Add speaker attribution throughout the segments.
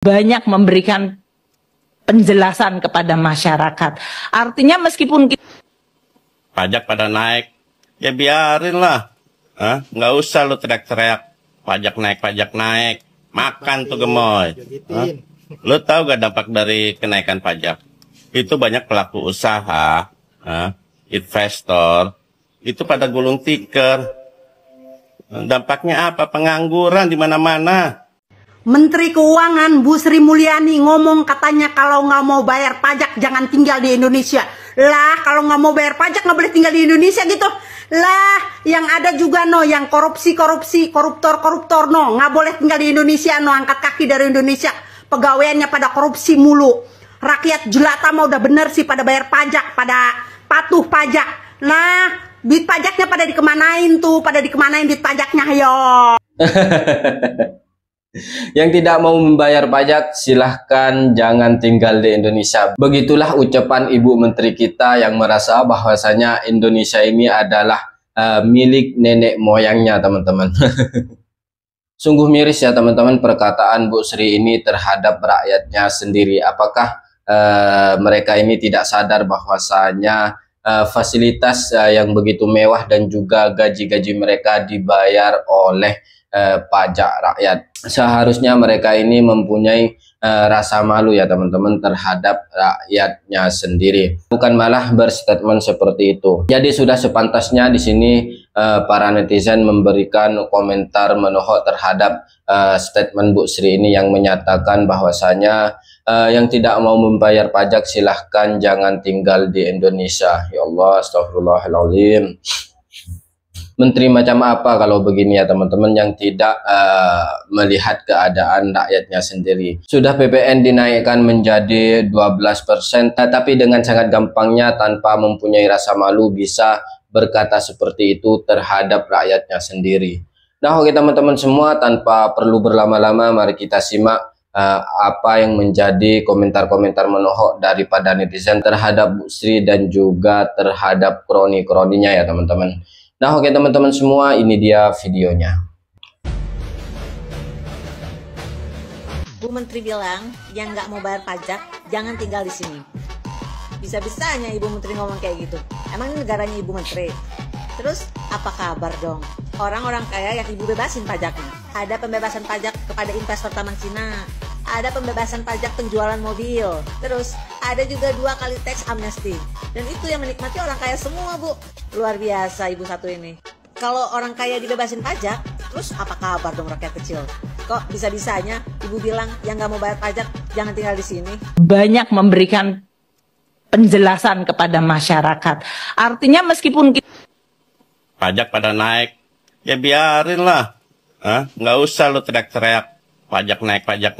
Speaker 1: banyak memberikan penjelasan kepada masyarakat. Artinya meskipun
Speaker 2: pajak pada naik, ya biarin lah. Nggak usah lu teriak-teriak, pajak naik. Makan tuh gemoy. Lu tahu gak dampak dari kenaikan pajak? Itu banyak pelaku usaha, investor, itu pada gulung tikar. Dampaknya apa? Pengangguran di mana-mana.
Speaker 3: Menteri Keuangan Bu Sri Mulyani ngomong katanya kalau nggak mau bayar pajak jangan tinggal di Indonesia. Lah kalau nggak mau bayar pajak nggak boleh tinggal di Indonesia gitu. Lah yang ada juga yang koruptor nggak boleh tinggal di Indonesia angkat kaki dari Indonesia. Pegawaiannya pada korupsi mulu. Rakyat jelata mah udah bener sih pada bayar pajak, pada patuh pajak. Nah duit pajaknya pada dikemanain duit pajaknya yo.
Speaker 4: Yang tidak mau membayar pajak silahkan jangan tinggal di Indonesia. Begitulah ucapan Ibu Menteri kita yang merasa bahwasanya Indonesia ini adalah milik nenek moyangnya, teman-teman. Sungguh miris ya teman-teman perkataan Bu Sri ini terhadap rakyatnya sendiri. Apakah mereka ini tidak sadar bahwasanya fasilitas yang begitu mewah dan juga gaji-gaji mereka dibayar oleh pajak rakyat? Seharusnya mereka ini mempunyai rasa malu ya teman-teman terhadap rakyatnya sendiri, bukan malah berstatement seperti itu. Jadi sudah sepantasnya di sini para netizen memberikan komentar menohok terhadap statement Bu Sri ini yang menyatakan bahwasanya yang tidak mau membayar pajak silahkan jangan tinggal di Indonesia. Ya Allah, astagfirullahaladzim. Menteri macam apa kalau begini ya teman-teman, yang tidak melihat keadaan rakyatnya sendiri. Sudah PPN dinaikkan menjadi 12%, tapi dengan sangat gampangnya tanpa mempunyai rasa malu bisa berkata seperti itu terhadap rakyatnya sendiri. Nah oke teman-teman semua, tanpa perlu berlama-lama mari kita simak apa yang menjadi komentar-komentar menohok daripada netizen terhadap Bu Sri dan juga terhadap kroni-kroninya ya teman-teman. Nah oke teman-teman semua, ini dia videonya.
Speaker 5: Bu Menteri bilang yang nggak mau bayar pajak jangan tinggal di sini. Bisa-bisanya Ibu Menteri ngomong kayak gitu. Emang ini negaranya Ibu Menteri? Terus apa kabar dong orang-orang kaya yang Ibu bebasin pajaknya? Ada pembebasan pajak kepada investor Taman Cina, ada pembebasan pajak penjualan mobil, terus ada juga 2 kali tax amnesty. Dan itu yang menikmati orang kaya semua, Bu. Luar biasa Ibu satu ini. Kalau orang kaya dibebasin pajak, terus apa kabar dong rakyat kecil? Kok bisa-bisanya Ibu bilang yang nggak mau bayar pajak jangan tinggal di sini?
Speaker 1: banyak memberikan penjelasan kepada masyarakat. Artinya meskipun
Speaker 2: Pajak pada naik, ya biarin lah. Nggak usah lu teriak-teriak, pajak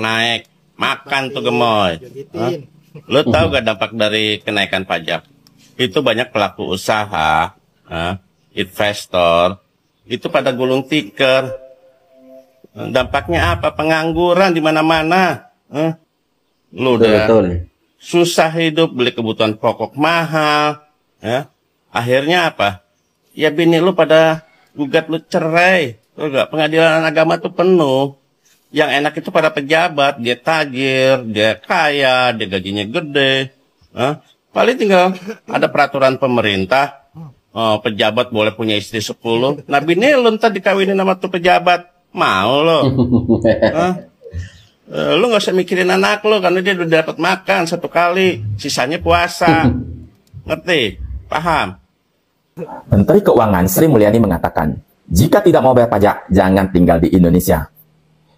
Speaker 2: naik. Makan tuh gemoy. Lu tahu gak dampak dari kenaikan pajak? Itu banyak pelaku usaha, investor, itu pada gulung tikar. Dampaknya apa? Pengangguran di mana-mana. Lu udah susah hidup, beli kebutuhan pokok mahal. Akhirnya apa? Ya bini lu pada gugat lu cerai. Tuh gak? Pengadilan agama tuh penuh. Yang enak itu pada pejabat, dia tajir, dia kaya, dia gajinya gede. Paling tinggal ada peraturan pemerintah, pejabat boleh punya istri 10. Nah bini lu ntar dikawinin sama tuh pejabat, mau lo? Lu gak usah mikirin anak lu, karena dia udah dapat makan 1 kali, sisanya puasa. Ngerti? Paham?
Speaker 6: Menteri Keuangan Sri Mulyani mengatakan, jika tidak mau bayar pajak, jangan tinggal di Indonesia.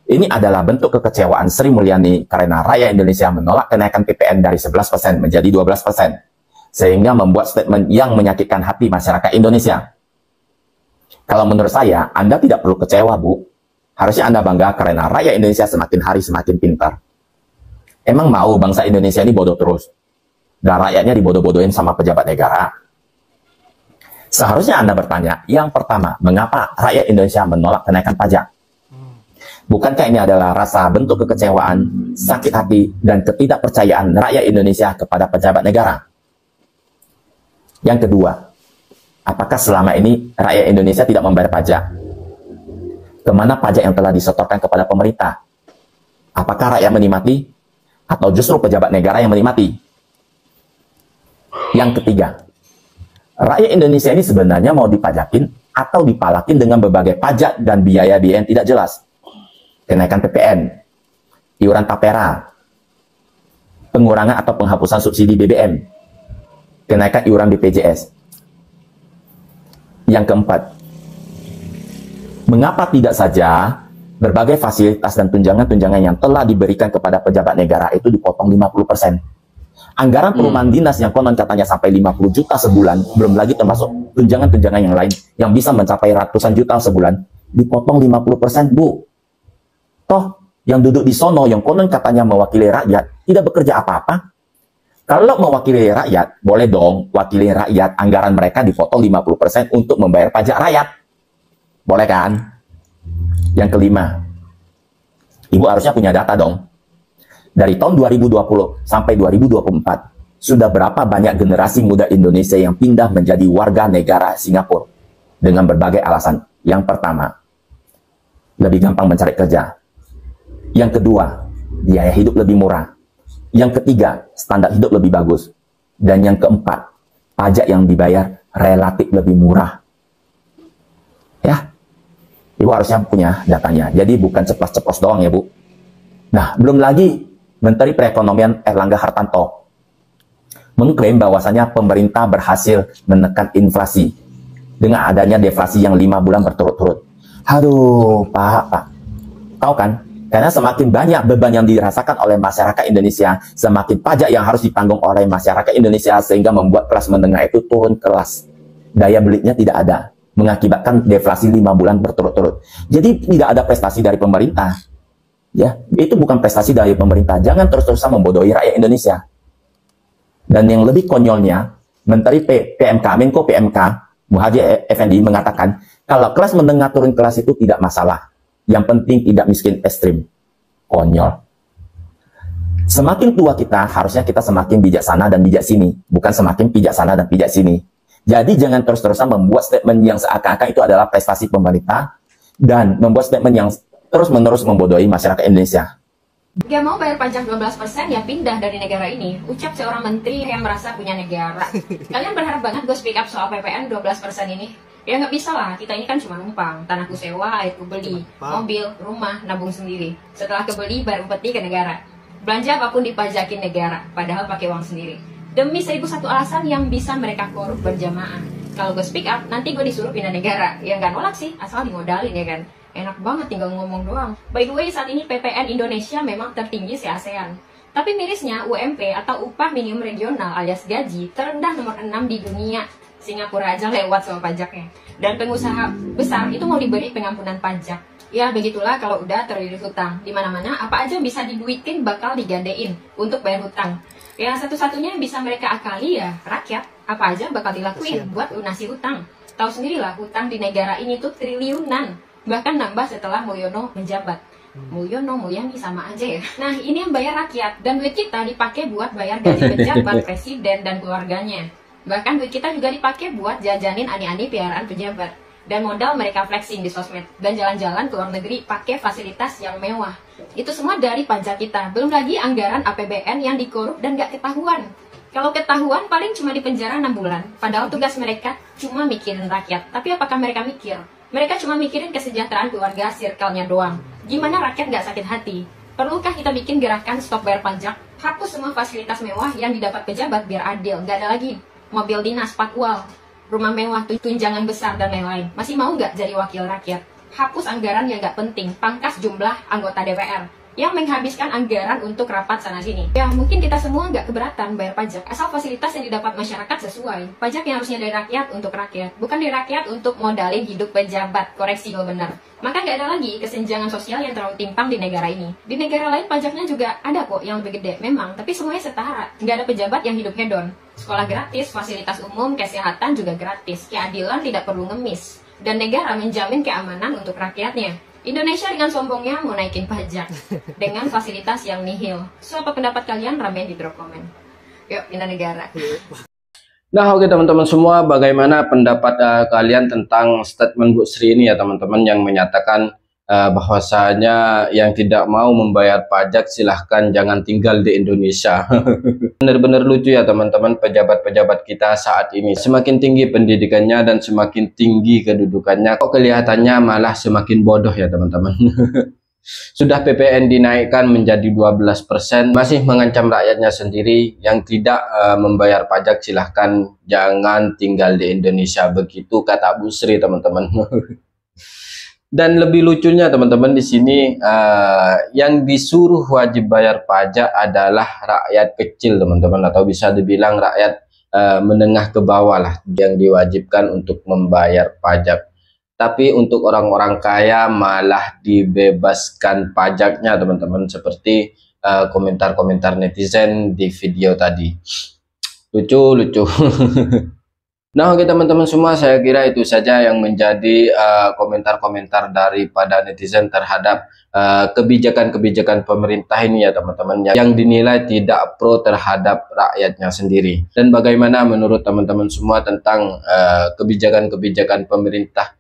Speaker 6: Ini adalah bentuk kekecewaan Sri Mulyani karena rakyat Indonesia menolak kenaikan PPN dari 11% menjadi 12%, sehingga membuat statement yang menyakitkan hati masyarakat Indonesia. Kalau menurut saya, Anda tidak perlu kecewa, Bu. Harusnya Anda bangga karena rakyat Indonesia semakin hari semakin pintar. Emang mau bangsa Indonesia ini bodoh terus? Dan rakyatnya dibodoh-bodohin sama pejabat negara? Seharusnya Anda bertanya, yang pertama, mengapa rakyat Indonesia menolak kenaikan pajak? Bukankah ini adalah rasa bentuk kekecewaan, sakit hati, dan ketidakpercayaan rakyat Indonesia kepada pejabat negara? Yang kedua, apakah selama ini rakyat Indonesia tidak membayar pajak? Kemana pajak yang telah disetorkan kepada pemerintah? Apakah rakyat menikmati atau justru pejabat negara yang menikmati? Yang ketiga, rakyat Indonesia ini sebenarnya mau dipajakin atau dipalakin dengan berbagai pajak dan biaya-biaya yang tidak jelas. Kenaikan PPN, iuran tapera, pengurangan atau penghapusan subsidi BBM, kenaikan iuran BPJS. Yang keempat, mengapa tidak saja berbagai fasilitas dan tunjangan-tunjangan yang telah diberikan kepada pejabat negara itu dipotong 50%? Anggaran perumahan dinas yang konon katanya sampai 50 juta sebulan, belum lagi termasuk tunjangan-tunjangan yang lain yang bisa mencapai ratusan juta sebulan, dipotong 50%, Bu. Toh, yang duduk di sono yang konon katanya mewakili rakyat, tidak bekerja apa-apa. Kalau mewakili rakyat, boleh dong wakili rakyat, anggaran mereka dipotong 50% untuk membayar pajak rakyat. Boleh kan? Yang kelima, Ibu harusnya punya data dong. Dari tahun 2020 sampai 2024, sudah berapa banyak generasi muda Indonesia yang pindah menjadi warga negara Singapura dengan berbagai alasan. Yang pertama, lebih gampang mencari kerja. Yang kedua, biaya hidup lebih murah. Yang ketiga, standar hidup lebih bagus. Dan yang keempat, pajak yang dibayar relatif lebih murah. Ya, Ibu harusnya punya datanya. Jadi bukan ceplos-ceplos doang ya, Bu. Nah, belum lagi Menteri Perekonomian Erlangga Hartarto mengklaim bahwasanya pemerintah berhasil menekan inflasi dengan adanya deflasi yang 5 bulan berturut-turut. Aduh, Pak. Tahu kan? Karena semakin banyak beban yang dirasakan oleh masyarakat Indonesia, semakin pajak yang harus ditanggung oleh masyarakat Indonesia, sehingga membuat kelas menengah itu turun kelas. Daya belinya tidak ada, mengakibatkan deflasi 5 bulan berturut-turut. Jadi tidak ada prestasi dari pemerintah. Ya, itu bukan prestasi dari pemerintah. Jangan terus-terusan membodohi rakyat Indonesia. Dan yang lebih konyolnya, Menteri PMK, Menko PMK, Muhadjir Effendi mengatakan, kalau kelas menengah turun kelas itu tidak masalah. Yang penting tidak miskin ekstrim. Konyol. Semakin tua kita, harusnya kita semakin bijaksana dan bijak sini. Bukan semakin bijaksana dan bijak sini. Jadi jangan terus-terusan membuat statement yang seakan-akan itu adalah prestasi pemerintah dan membuat statement yang terus-menerus membodohi masyarakat Indonesia.
Speaker 7: Gak mau bayar pajak 12% ya pindah dari negara ini, ucap seorang menteri yang merasa punya negara. Kalian berharap banget gue speak up soal PPN 12% ini? Ya nggak bisa lah, kita ini kan cuma numpang. Tanahku sewa, airku beli, mobil, rumah, nabung sendiri. Setelah kebeli baru peti ke negara. Belanja apapun dipajakin negara, padahal pakai uang sendiri. Demi 1001 alasan yang bisa mereka korup berjamaah. Kalau gue speak up, nanti gue disuruh pindah negara. Ya nggak nolak sih, asal dimodalin ya kan. Enak banget tinggal ngomong doang. By the way, saat ini PPN Indonesia memang tertinggi se-ASEAN. Tapi mirisnya UMP atau upah minimum regional alias gaji terendah nomor 6 di dunia. Singapura aja lewat sama pajaknya. Dan pengusaha besar itu mau diberi pengampunan pajak. Ya begitulah kalau udah terlilit hutang. Dimana-mana apa aja bisa diduitin bakal digadein untuk bayar hutang. Ya satu-satunya yang bisa mereka akali ya rakyat. Apa aja bakal dilakuin buat lunasi hutang. Tahu sendirilah hutang di negara ini tuh triliunan. Bahkan nambah setelah Mulyono menjabat. Mulyono, Mulyani sama aja ya. Nah ini yang bayar rakyat. Dan duit kita dipakai buat bayar gaji pejabat, presiden, dan keluarganya. Bahkan duit kita juga dipakai buat jajanin ani-ani piaraan pejabat. Dan modal mereka flexing di sosmed. Dan jalan-jalan ke luar negeri pakai fasilitas yang mewah. Itu semua dari pajak kita. Belum lagi anggaran APBN yang dikorup dan gak ketahuan. Kalau ketahuan paling cuma dipenjara 6 bulan. Padahal tugas mereka cuma mikirin rakyat. Tapi apakah mereka mikir? Mereka cuma mikirin kesejahteraan keluarga circle-nya doang. Gimana rakyat nggak sakit hati? Perlukah kita bikin gerakan stop bayar pajak? Hapus semua fasilitas mewah yang didapat pejabat biar adil. Nggak ada lagi mobil dinas, patwal, rumah mewah, tunjangan besar, dan lain-lain. Masih mau nggak jadi wakil rakyat? Hapus anggaran yang nggak penting. Pangkas jumlah anggota DPR yang menghabiskan anggaran untuk rapat sana-sini. Ya, mungkin kita semua nggak keberatan bayar pajak, asal fasilitas yang didapat masyarakat sesuai. Pajak yang harusnya dari rakyat untuk rakyat, bukan dari rakyat untuk modalin hidup pejabat. Koreksi kalau benar. Maka nggak ada lagi kesenjangan sosial yang terlalu timpang di negara ini. Di negara lain pajaknya juga ada kok yang lebih gede, memang, tapi semuanya setara. Nggak ada pejabat yang hidup hedon. Sekolah gratis, fasilitas umum, kesehatan juga gratis. Keadilan tidak perlu ngemis. Dan negara menjamin keamanan untuk rakyatnya. Indonesia dengan sombongnya mau naikin pajak dengan fasilitas yang nihil. So, apa pendapat kalian? Ramein di drop komen. Yuk, pindah negara.
Speaker 4: Nah, oke teman-teman semua, bagaimana pendapat kalian tentang statement Bu Sri ini ya teman-teman, yang menyatakan bahwasanya yang tidak mau membayar pajak silahkan jangan tinggal di Indonesia. Benar-benar lucu ya teman-teman, pejabat-pejabat kita saat ini semakin tinggi pendidikannya dan semakin tinggi kedudukannya, kok kelihatannya malah semakin bodoh ya teman-teman. Sudah PPN dinaikkan menjadi 12%, masih mengancam rakyatnya sendiri. Yang tidak membayar pajak silahkan jangan tinggal di Indonesia, begitu kata Bu Sri teman-teman. Dan lebih lucunya teman-teman di sini yang disuruh wajib bayar pajak adalah rakyat kecil teman-teman, atau bisa dibilang rakyat menengah ke bawah lah yang diwajibkan untuk membayar pajak. Tapi untuk orang-orang kaya malah dibebaskan pajaknya teman-teman, seperti komentar-komentar netizen di video tadi. Lucu-lucu. Nah oke teman-teman semua, saya kira itu saja yang menjadi komentar-komentar daripada netizen terhadap kebijakan-kebijakan pemerintah ini ya teman-teman, yang dinilai tidak pro terhadap rakyatnya sendiri. Dan bagaimana menurut teman-teman semua tentang kebijakan-kebijakan pemerintah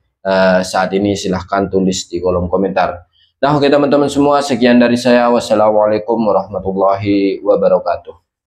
Speaker 4: saat ini, silahkan tulis di kolom komentar. Nah oke teman-teman semua, sekian dari saya. Wassalamualaikum warahmatullahi wabarakatuh.